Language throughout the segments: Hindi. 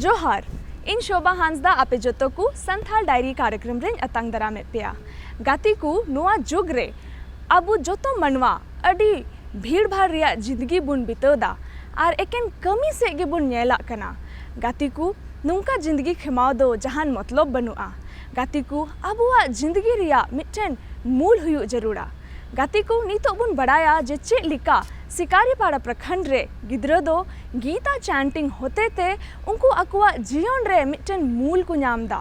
जोहार इन शोभा हांसदा आपे जोतो को संथाल डायरी कार्यक्रम रे अतंग दरामे पेया गाती को नुआ जुग रे अबु जोतो मनवा अडी भीड़ भाड़ रिया जिंदगी बुन बितोदा और एकेन कमी से गे बुन नेला कना गाती को नुंका जिंदगी खिमाव दो जहान मतलब बनुआ गाती को अबुआ जिंदगी रिया मिटन मूल हुयु जरूरा गाती को नितो बुन बड़ाया जे चे लिका सिकारीपाड़ा प्रखंड रे गिद्रा दो गीता चैंटिंग होते थे उनको अकुआ जीवन रे मिटन मूल को नामदा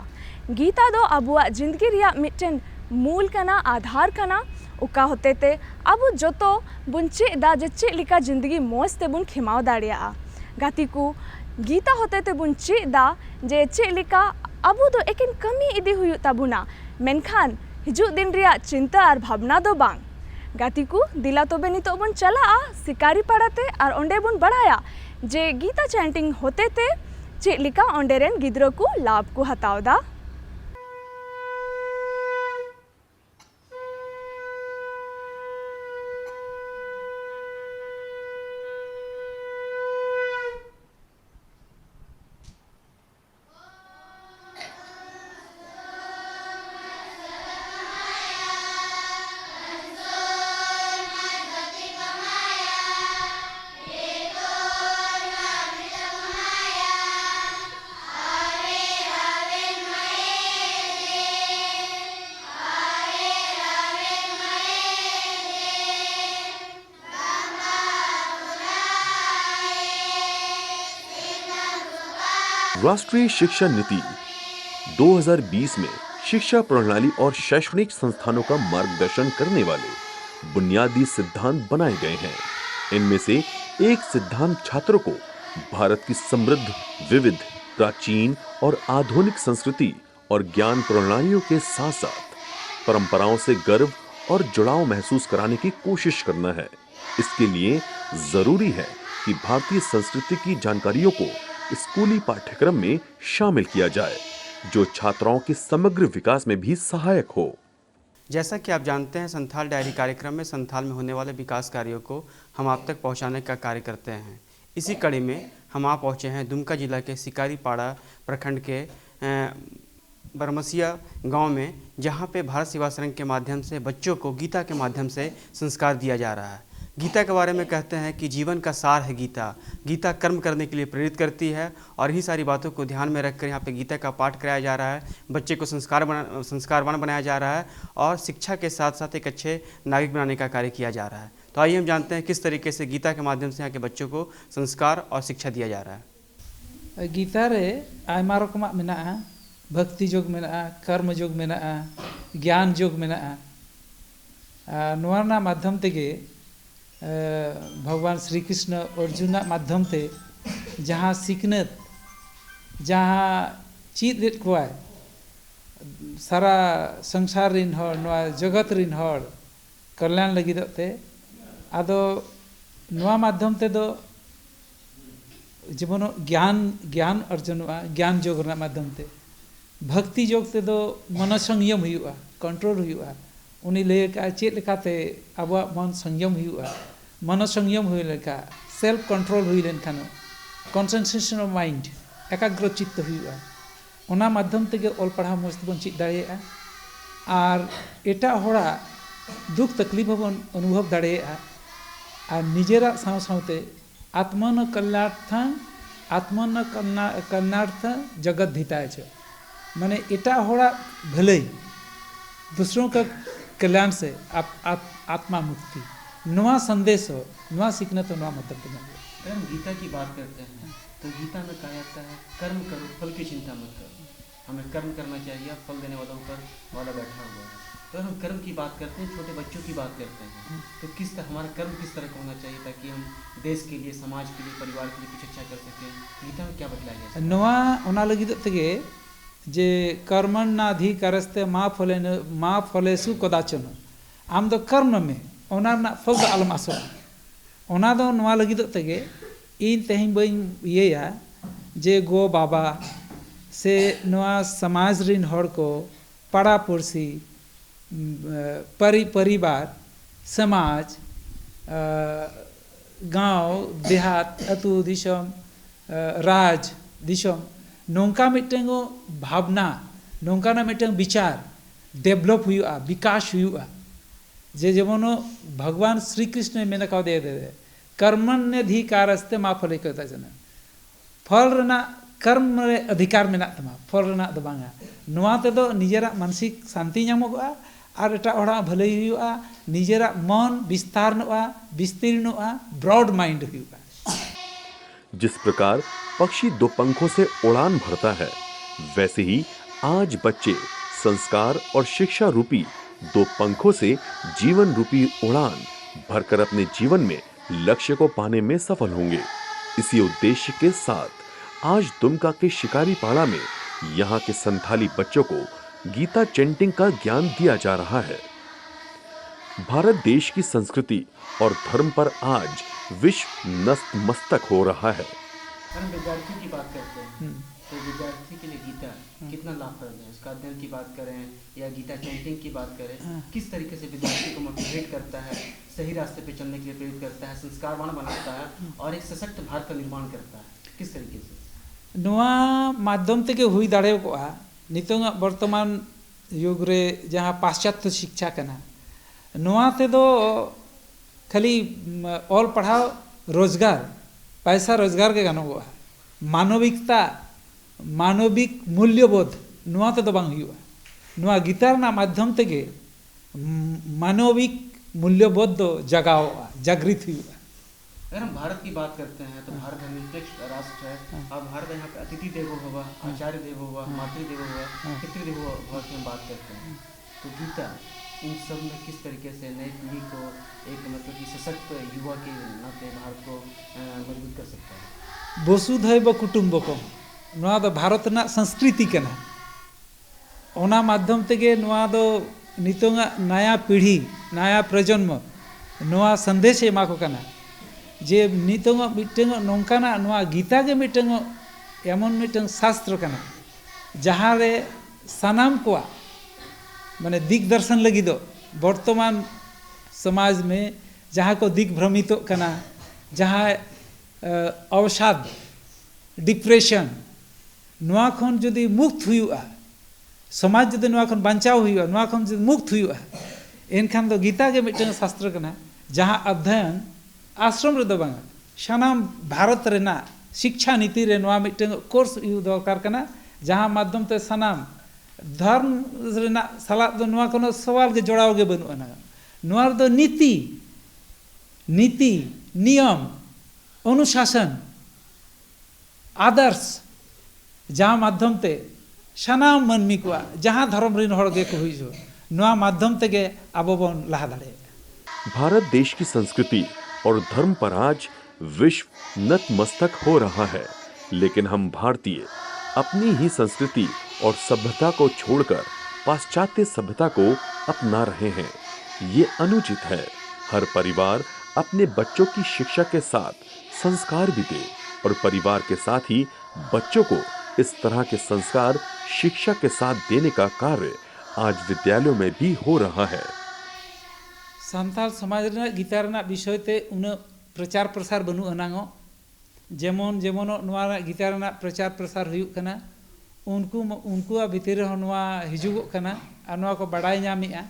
गीता दो अबुआ जिंदगी रिया मिटन मूल कना आधार कना उका होते थे अब जोतो बुन चे दा जे चे लिका जिंदगी मौज ते बुन खिमाव दाड़िया गाती को गीता होते थे बुन चे दा जे चे लिका अबु दो एकिन कमी इदी हुयु ताबुना मेनखान हिजु दिन रिया चिंता और भावना दो बांग गाती को दिला तोबे नितो बुन चला सिकारी पड़ाते और ओंडे बुन बढ़ाया जे गीता चैंटिंग होते थे चे लिका ओंडे रेन गिद्रो को लाभ को हतावदा राष्ट्रीय शिक्षा नीति 2020 में शिक्षा प्रणाली और शैक्षणिक संस्थानों का मार्गदर्शन करने वाले बुनियादी सिद्धांत बनाए गए हैं। इनमें से एक सिद्धांत छात्रों को भारत की समृद्ध, विविध, प्राचीन और आधुनिक संस्कृति और ज्ञान प्रणालियों के साथ साथ परंपराओं से गर्व और जुड़ाव महसूस कराने की कोशिश करना है। इसके लिए जरूरी है कि भारतीय संस्कृति की जानकारियों को स्कूली पाठ्यक्रम में शामिल किया जाए, जो छात्राओं के समग्र विकास में भी सहायक हो। जैसा कि आप जानते हैं, संथाल डायरी कार्यक्रम में संथाल में होने वाले विकास कार्यों को हम आप तक पहुंचाने का कार्य करते हैं। इसी कड़ी में हम आप पहुंचे हैं दुमका जिला के सिकारीपाड़ा प्रखंड के बरमसिया गांव में, जहां पे भारत सेवाश्रम के माध्यम से बच्चों को गीता के माध्यम से संस्कार दिया जा रहा है। गीता के बारे में कहते हैं कि जीवन का सार है गीता। गीता कर्म करने के लिए प्रेरित करती है और इन्हीं सारी बातों को ध्यान में रखकर यहाँ पे गीता का पाठ कराया जा रहा है। बच्चे को संस्कारवान बनाया जा रहा है और शिक्षा के साथ साथ एक अच्छे नागरिक बनाने का कार्य किया जा रहा है। तो आइए हम जानते हैं किस तरीके से गीता के माध्यम से यहाँ के बच्चों को संस्कार और शिक्षा दिया जा रहा है। गीता रे आयमा रकमा मेना भक्ति जोग मेना, कर्म जोग मेना, ज्ञान जोग मेना। नोना माध्यम तेगे भगवान श्री कृष्ण अर्जुन माध्यम ते जहाँ सिकनत जहाँ चीज लेट कोआय सारा संसार रिन हर नवा जगत रिन हर कल्याण लगी ते आदो नवा माध्यम ते दो जीवन ज्ञान अर्जनवा ज्ञान जोग माध्यम ते भक्ति जोग ते दो मन संयम हुआ कंट्रोल हुआ उनी लेका चेत लेकाते अब मन संयम हुआ मन संयम हुई लेका सेल्फ कंट्रोल हुई लेन खानो कंसंट्रेशन ऑफ माइंड एकाग्र चित्त हुआ ओना माध्यम तेगे ऑल पढ़ा मस्त बन चित दाड़ेया और एटा होड़ा दुख तकलीफ बन अनुभव दाड़ेया और निजेरा साव सावते आत्मन कल्याणार्थ जगत धिताय छ माने एटा होड़ा भले दूसरों का कल्याण से आत्मा मुक्ति नवा संदेश हो, नवा सीखना तो नवा मतलब तो अगर हम गीता की बात करते हैं तो गीता में कहा जाता है कर्म करो, फल की चिंता मत करो। हमें कर्म करना चाहिए, फल देने वाला ऊपर वाला बैठा हुआ है। तो हम कर्म की बात करते हैं, छोटे बच्चों की बात करते हैं, तो किस तरह हमारा कर्म किस तरह का होना चाहिए ताकि हम देश के लिए, समाज के लिए, परिवार के लिए कुछ अच्छा कर सकें। गीता में क्या बतलाया गया? नवा ओना लगी तेगे जे कर्मण्नाधिकारस्ते मा फलेसु कदाचन आम दो कर्म में ओना फल दो आलम आसो ओना दो नवा लगी तेगे इन तेहिं बइन येया जे गो बाबा से नवा समाज रिन हर को पाड़ा पुरसी परिवार समाज गांव देहात अतु दिशम राज दिशम नौका मिटंग भावना नौकाना मिटंग विचार डेवलप हुआ विकास हुआ जे जेमन भगवान श्री कृष्ण मेना का दे दे कर्मण्यधिकारस्ते मा फलिकता जना फल रना कर्म रे अधिकार मेना तमा फल रना दो बांगा नोआ तेदो निजेरा मानसिक शांति नामोगा और एटा ओड़ा भले हुआ निजेरा मन विस्तारनोआ विस्तीर्णोआ ब्रॉड माइंड हुआ। जिस प्रकार पक्षी दो पंखों से उड़ान भरता है, वैसे ही आज बच्चे संस्कार और शिक्षा रूपी दो पंखों से जीवन रूपी उड़ान भरकर अपने जीवन में लक्ष्य को पाने में सफल होंगे। इसी उद्देश्य के साथ आज दुमका के शिकारी पाड़ा में यहाँ के संथाली बच्चों को गीता चैंटिंग का ज्ञान दिया जा रहा है। भारत देश की संस्कृति और धर्म पर आज विश्व नतमस्तक हो रहा है। हम विद्यार्थी की बात करते हैं तो विद्यार्थी के लिए गीता कितना लाभप्रद है, उसका अध्ययन की बात करें या गीता चैंटिंग की बात करें, किस तरीके से विद्यार्थी को मोटिवेट करता है, सही रास्ते पे चलने के लिए प्रेरित करता है, संस्कारवान बनाता है और एक सशक्त भारत का निर्माण करता है, किस तरीके से? नोआ माध्यम तेगे हुई दाड़े को नितोंग वर्तमान युग रे जहाँ पाश्चात्य शिक्षा कना नोआ तेदो खाली ऑल पढ़ाओ रोजगार पैसा रोजगार के गानोगा मानविकता मानविक मूल्यबोध नोआ तेदो बांग हुआ नोआ गीतार ना माध्यम तेगे मानविक मूल्यबोध दो जगाओ जागृत हुआ। अगर हम भारत की बात करते हैं तो भारत धर्मनिरपेक्ष राष्ट्र है और भारत यहाँ पे अतिथि देवो भव, आचार्य देवो भव, मातृदेवो भव, पितृदेवो भव की हम बात करते हैं तो गीता इन सब में किस तरीके से नई पीढ़ी को एक मतलब कि सशक्त युवा के नाते भारत को मजबूत कर सकता है? वसुधैव कुटुंबकम नोआ दो भारत ना संस्कृति कना ओना माध्यम तेगे नोआ दो नितोंगा नया पीढ़ी नया प्रजन्म नोआ संदेश एमा को कना जे नितोंगा मिटंग नौकाना नोआ गीता के मिटंग एमन मिटंग शास्त्र कना जहाँ रे सनाम को माने दिग दर्शन लगी दो वर्तमान समाज में जहाँ को दिग भ्रमित कना जहाँ अवसाद डिप्रेशन नोआ खन जदि मुक्त हुआ समाज जदि नोआ खन बांचाव हुआ नोआ खन जदि मुक्त हुआ एनखान दो गीता के मिटंग शास्त्र कना जहाँ अध्ययन आश्रम रे दो बांगा सानाम भारत रेना शिक्षा नीति रे नोआ मिटंग कोर्स यू दरकार कना जहाँ माध्यम ते सानाम धर्म रेना साला दो नोआ कोनो सवाल के जोड़ाव के बनु ना नोआ दो नीति नीति नियम अनुशासन आदर्श जहाँ माध्यम ते सानाम मानमी को जहाँ धर्म ऋण हर गे को हुई जो नोआ माध्यम ते के आबो बन लहा दाड़े। भारत देश की संस्कृति और धर्म पर आज विश्व नतमस्तक हो रहा है, लेकिन हम भारतीय अपनी ही संस्कृति और सभ्यता को छोड़कर पाश्चात्य सभ्यता को अपना रहे हैं। ये अनुचित है। हर परिवार अपने बच्चों की शिक्षा के साथ संस्कार भी दे और परिवार के साथ ही बच्चों को इस तरह के संस्कार शिक्षा के साथ देने का कार्य आज विद्यालयों में भी हो रहा है। सान्ताल समाज रे गीता रेना विषय ते उन प्रचार प्रसार बनु अनांगो जेमन जेमन नोआ गीता रेना प्रचार प्रसार हुयुग कना उनको भीतर नोआ हिजुगो कना और नोआ को बड़ाई नामिया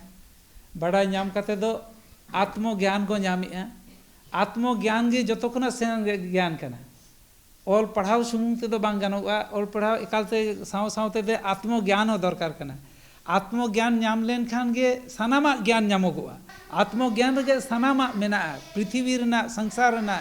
बड़ाई नाम कते दो आत्मज्ञान को नामिया आत्मज्ञान गे जतो खना सेन ज्ञान कना ऑल पढ़ाओ सुमुंग ते दो बांग गानोगा ऑल पढ़ाओ एकालते साव सावते दे आत्मज्ञान हो दरकार कना आत्मज्ञान नाम लेन खान गे सानामा ज्ञान नामोगोआ आत्मज्ञान गे सानामा मेना पृथ्वी रेना संसार रेना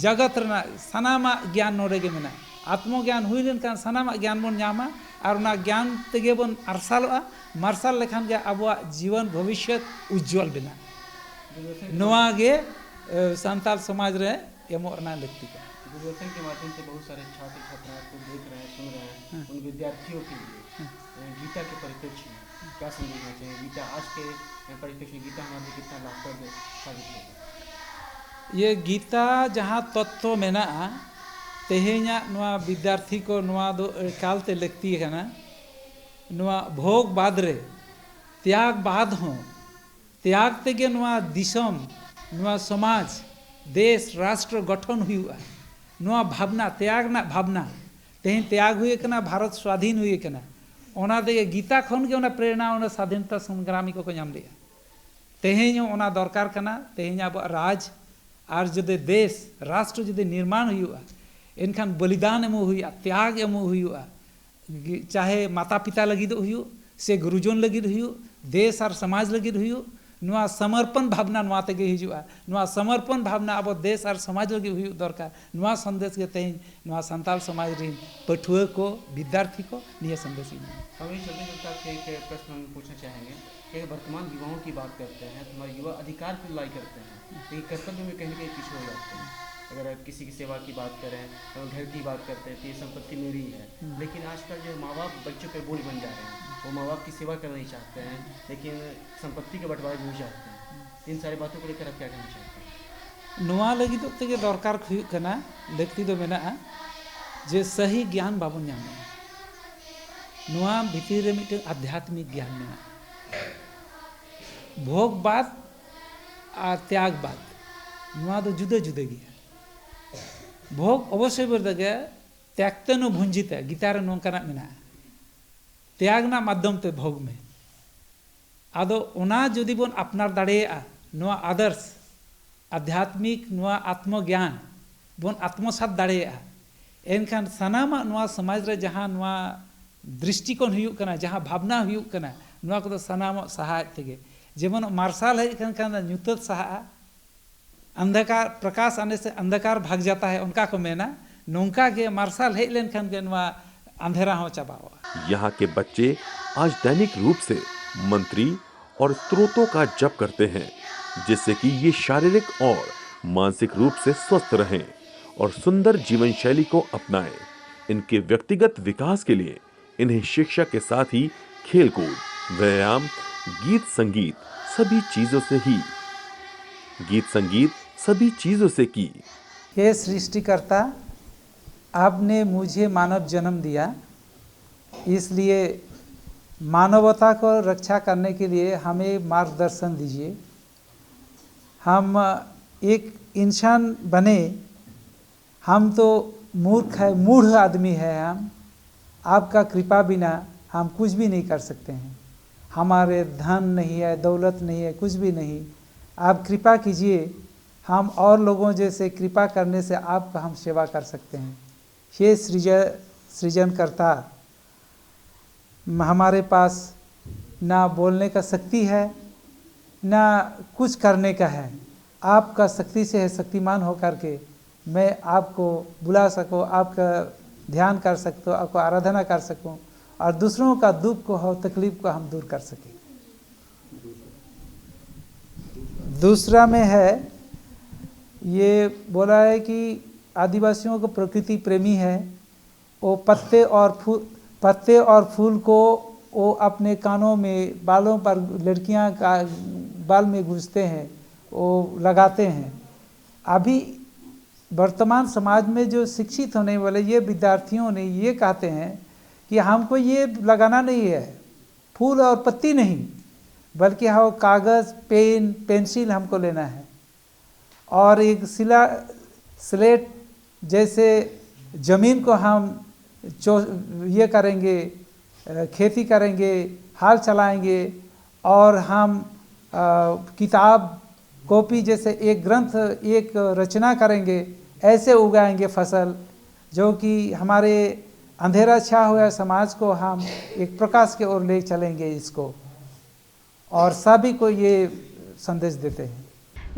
जगत रेना सानामा ज्ञान नोरे गे मेना आत्मज्ञान हुई लेन खान सानामा ज्ञान बन नामा और ना ज्ञान तेगे बन अरसालोआ मार्शल लेखान गे आबुआ जीवन भविष्य उज्जवल बना नोआ गे संताल समाज रे एमो रना लगती है। दूरदर्शन के माध्यम से बहुत सारे छात्र छात्राएं को देख रहे हैं सुन रहे हैं उन विद्यार्थियों के लिए गीता के परिप्रेक्ष्य में क्या समझना चाहिए? गीता आज के परिप्रेक्ष्य में गीता हमारे कितना लाभप्रद साबित होगा? ये गीता जहाँ तत्व मेना तेहेኛ नोआ विद्यार्थी को नोआ दो एकालते लगती है ना नोआ भोग बाद रे त्याग बाद हो त्याग तेगे नोआ दिसम नोआ समाज देश राष्ट्र गठन हुआ नोआ भावना त्याग ना भावना तेहन त्याग हुए कना भारत स्वाधीन हुए कना ओना दे गीता खन के ओना प्रेरणा ओना स्वाधीनता संग्रामी को नाम लिया तेहन ओना दरकार कना तेहन अब राज और जुदे देश राष्ट्र जुदे निर्माण हुआ एनखान बलिदान एमो हुआ त्याग एमो हुआ चाहे माता पिता लगिद हुआ से गुरुजन लगिद हुआ देश और समाज लगिद हुआ नुआ समर्पण भावना नुआ तेगे हिजुआ नुआ समर्पण भावना अब देश और समाज लगे हुई दरकार नुआ संदेश के तेहन नुआ संताल समाज रे पठुआ को विद्यार्थी को निये संदेश हमें चलते चलते एक प्रश्न हम पूछना चाहेंगे कि वर्तमान युवाओं की बात करते हैं तो हमारे युवा अधिकार की लड़ाई करते हैं लेकिन कर्तव्य में कहीं ना कहीं पीछे हो जाते हैं। अगर किसी की सेवा की बात करें तो घर की बात करते हैं तो ये संपत्ति मेरी ही है, लेकिन आजकल जो माँ बाप बच्चों पे बोझ बन जा रहे हैं, वो माँ बाप की सेवा करना नहीं चाहते हैं लेकिन संपत्ति के बंटवारे भी चाहते हैं। इन सारी बातों को लेकर आप क्या कहना चाहते हैं? नुआ लगी तो तेगे दरकार हुयुग कना लक्ति दो मेना जे सही ज्ञान बाबन ᱧᱟᱢᱟ नुआ भीतर रे मिटे आध्यात्मिक ज्ञान मेना भोगबाद और त्यागबाद नुआ दो जुदे जुदे गया भोग अवश्य बरदगे त्यागते नो भुंजिते गीतार नोंकाना मेना त्यागना माध्यम ते भोग में आदो ओना जुदी बोन अपनार दाड़ेया नुआ आदर्श आध्यात्मिक नुआ आत्मज्ञान बोन आत्मसात दाड़ेया एनखान सानामा नुआ समाज रे जहां नुआ दृष्टिकोण हुयुग कना जहां भावना हुयुग कना नुआ को सानामा सहाय तेगे जेमन मार्शल है खान ᱧᱩᱛᱟᱹᱛ सहा अंधकार प्रकाश आने से अंधकार भाग जाता है उनका को मेना नौका के मार्शल है लेन खान के नुआ अंधेरा हो चबावा। यहाँ के बच्चे आज दैनिक रूप से मंत्री और स्रोतों का जप करते हैं जिससे कि ये शारीरिक और मानसिक रूप से स्वस्थ रहें और सुंदर जीवन शैली को अपनाएं। इनके व्यक्तिगत विकास के लिए इन्हें शिक्षा के साथ ही खेलकूद, व्यायाम, गीत संगीत सभी चीजों से की। हे सृष्टिकर्ता, आपने मुझे मानव जन्म दिया, इसलिए मानवता को रक्षा करने के लिए हमें मार्गदर्शन दीजिए। हम एक इंसान बने, हम तो मूर्ख है, मूढ़ आदमी है हम, आपका कृपा बिना हम कुछ भी नहीं कर सकते हैं। हमारे धन नहीं है, दौलत नहीं है, कुछ भी नहीं। आप कृपा कीजिए, हम और लोगों जैसे कृपा करने से आपका हम सेवा कर सकते हैं। ये सृजनकर्ता, हमारे पास ना बोलने का शक्ति है ना कुछ करने का है, आपका शक्ति से है शक्तिमान होकर के मैं आपको बुला सकूं, आपका ध्यान कर सकूं, आपको आराधना कर सकूं और दूसरों का दुख को हो तकलीफ को हम दूर कर सकें। दूसरा में है ये बोला है कि आदिवासियों को प्रकृति प्रेमी है, वो पत्ते और फूल को वो अपने कानों में, बालों पर लड़कियां का बाल में घुसते हैं, वो लगाते हैं। अभी वर्तमान समाज में जो शिक्षित होने वाले ये विद्यार्थियों ने ये कहते हैं कि हमको ये लगाना नहीं है, फूल और पत्ती नहीं, बल्कि हाँ कागज़, पेन, पेंसिल हमको लेना है और एक स्लेट जैसे ज़मीन को हम ये करेंगे, खेती करेंगे, हाल चलाएंगे और हम किताब कॉपी जैसे एक ग्रंथ, एक रचना करेंगे, ऐसे उगाएंगे फसल जो कि हमारे अंधेरा छा हुआ समाज को हम एक प्रकाश की ओर ले चलेंगे इसको, और सभी को ये संदेश देते हैं।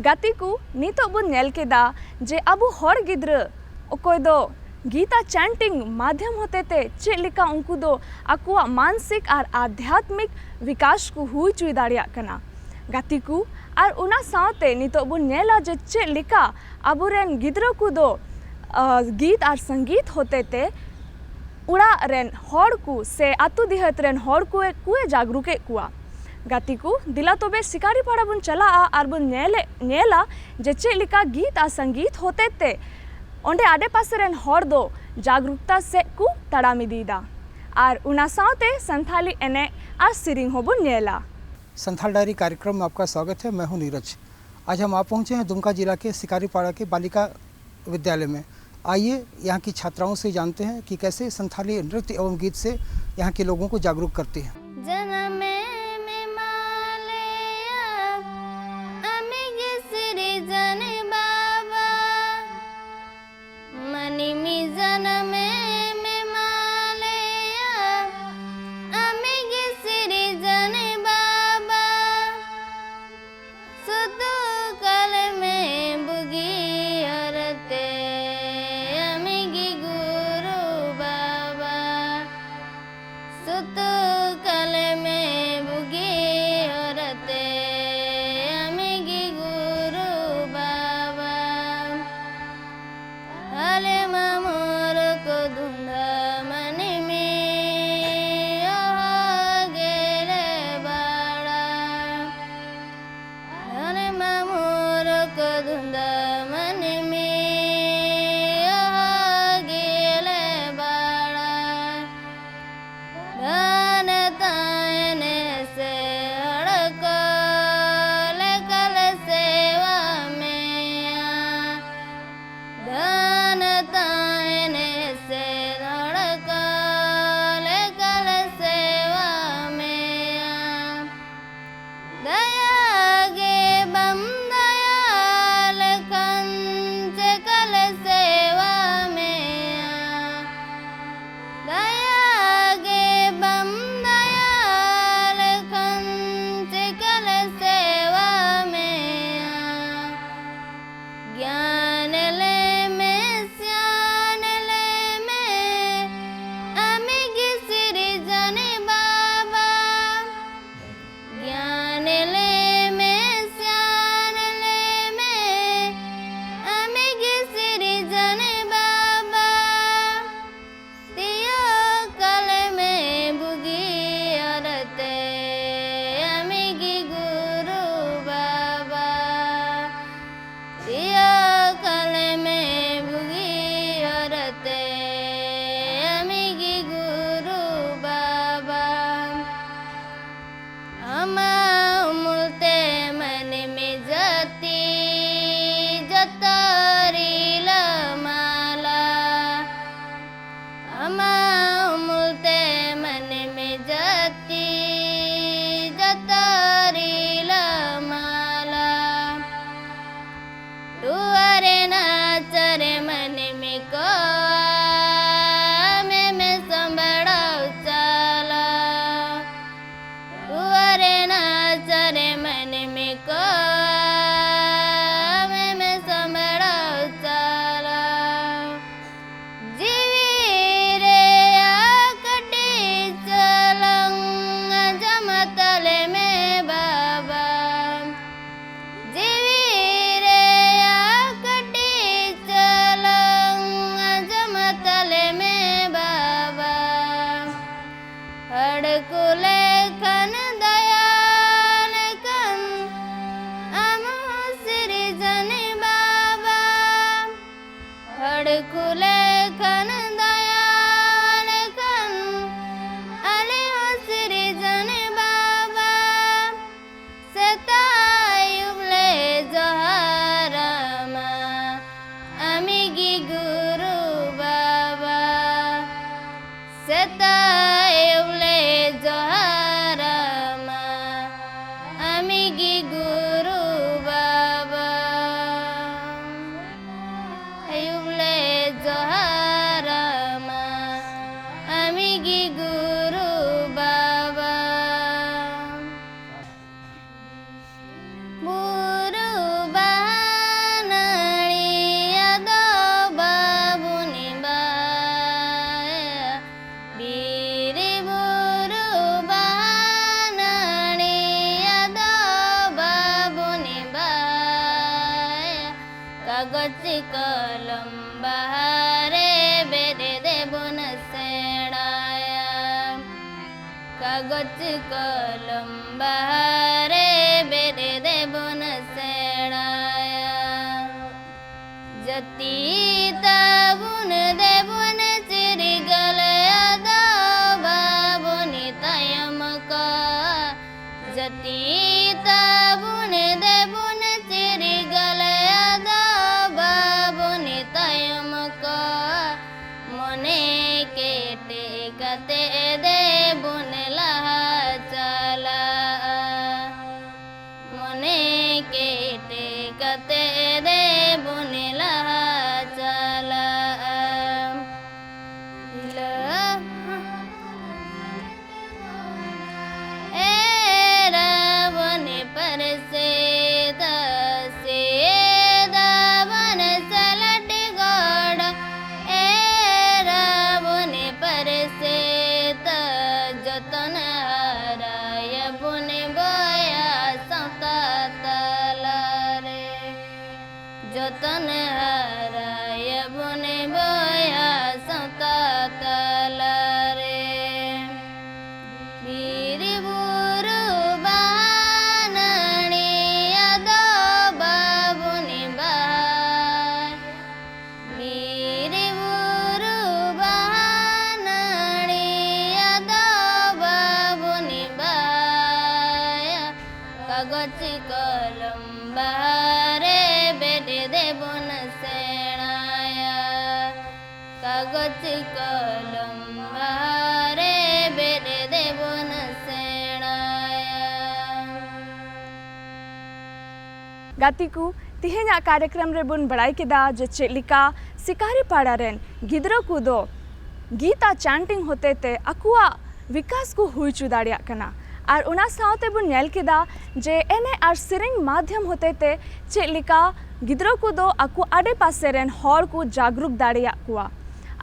गाती को नितो बुन नेल केदा जे अबु हर गिद्र ओकोय दो गीता चैंटिंग माध्यम होते ते चेलिका उनको दो अकुआ मानसिक और आध्यात्मिक विकास को हुई चुई दाड़िया कना। गाती को और उना सावते नितो बुन नेला जे चेलिका अबुरेन गिद्र को दो गीत और संगीत होते ते उड़ा रेन हर को से आतु दिहत रेन हर को कुए जागरूके कुआ। गाती को दिला तो बे शिकारी पाड़ा बुन चला और बुन नेला जे चेलिका गीत और संगीत होते ते ओंडे आडे पासे रेन हर दो जागरूकता से को तड़ामी दीदा और उना सावते संथाली एने और सिरिंग हो बुन नेला। संथाल डायरी कार्यक्रम में आपका स्वागत है। मैं हूं नीरज। आज हम पहुंचे हैं दुमका जिला के शिकारीपाड़ा के बालिका विद्यालय में, आइए यहाँ की छात्राओं से जानते हैं कि कैसे संथाली नृत्य एवं गीत से यहाँ के लोगों को जागरूक करती हैं। कागज कलम बहारे बेदे दे बुन सेड़ाया, कागज कलम बहारे बेदे दे बुन सेड़ाया, जती ताबुन दे बुन चिरी गलया दो बाबुनी तयम का, जती ताबुन दे बुन चिरी गलया दो बाबुनी तयम का। जतन हराय बने बया सता तलारे वीर बुरु बानणी यादो बाबुनी बाय वीर बुरु बानणी यादो बाबुनी बाय कागज कलम बारे बेटे देबन सेनाया कागज कलम बारे बेटे देबन सेनाया गातिकू तिहेना कार्यक्रम रे बुन बड़ाई केदा जे चेलिका सिकारी पाड़ा रेन गिद्रो को दो गीता चैंटिंग होते ते अकुआ विकास को हुई चुदाड़िया कना और उना सावते बुन नेल केदा जे एने आर सेरेंग माध्यम होते ते चेलिका गिद्रो को दो अकु आडे पासे रेन हॉर को जागरूक दाड़िया कुआ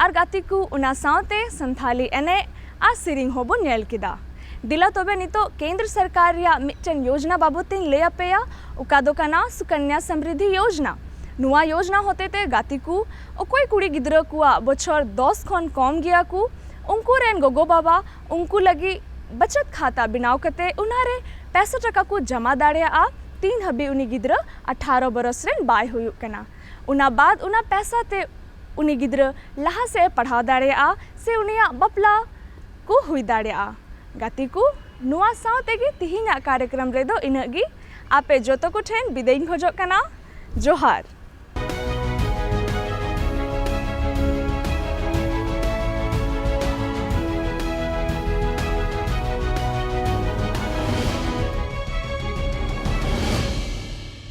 और गातिकू उना सावते संथाली एने आ सेरिंग हो बुन नेल केदा दिला तोबे नितो केंद्र सरकार या मिटन योजना बाबतिन ले अपेया उका दो कना सुकन्या समृद्धि योजना नुआ योजना होते ते गातिकू ओकोई कुड़ी गिद्रो कुआ बछर 10 खन कम गया कु उनको रेन गोगो बाबा उनको लगी बचत खाता बनाव कते उनारे 65 टका को जमा दाड़िया आ 3 हबी उनी गिद्र 18 बरस रेन बाय हुयु कना उना बाद उना पैसा ते उनी गिद्र लहा से पढ़ाव दाड़िया आ से उनिया बपला को हुई दाड़िया आ गातिकू नुआ सावते गी तिहिना कार्यक्रम रेदो इनगी आपे जोतो को ठेन बिदाई खोजो कना जोहार।